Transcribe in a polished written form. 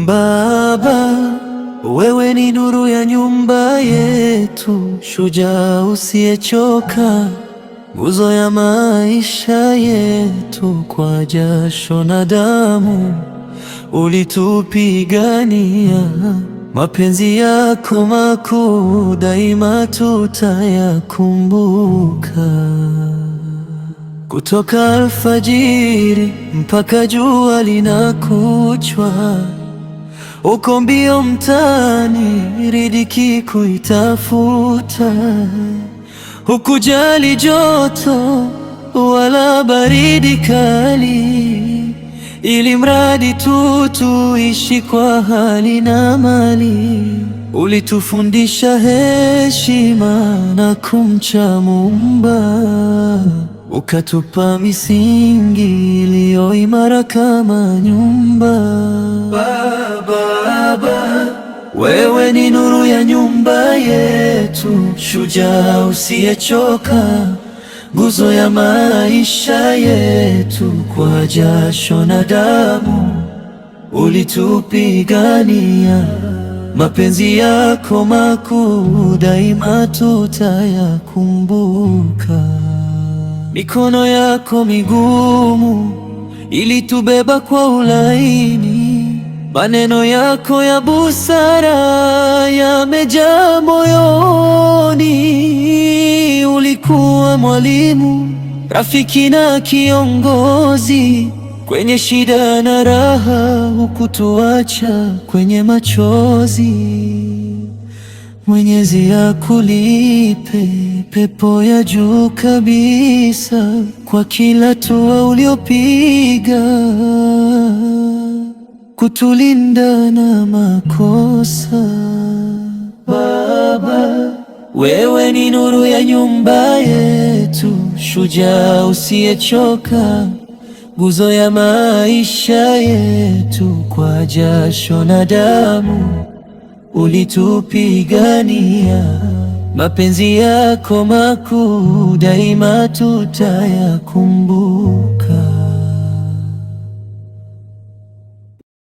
Baba, wewe ni nuru ya nyumba yetu, shujaa usiyechoka, nguzo ya maisha yetu. Kwa jasho na damu ulitupigania, mapenzi yako makuu daima tutayakumbuka. Kutoka alfajiri mpaka jua linakuchwa, uko mbio mtaani, riziki kuitafuta. Hukujali joto wala baridi kali, ili mradi tu tuishi kwa hali na mali. Ulitufundisha heshima na kumcha Muumba, ukatupa misingi iliyo imara kama nyumba. Baba, wewe ni nuru ya nyumba yetu, shujaa usiyechoka, nguzo ya maisha yetu. Kwa jasho na damu ulitupigania, mapenzi yako makuu daima tutayakumbuka. Mikono yako migumu ilitubeba kwa ulaini, maneno yako ya busara yamejaa moyoni. Ulikuwa mwalimu, rafiki na kiongozi, kwenye shida na raha hukutuacha kwenye machozi. Mwenyezi akulipe pepo ya juu kabisa kwa kila hatua uliopiga, kutulinda na makosa. Baba, wewe ni nuru ya nyumba yetu, shujaa usiyechoka, nguzo ya maisha yetu. Kwa jasho na damu ulitupigania, mapenzi yako makuu daima tutayakumbuka.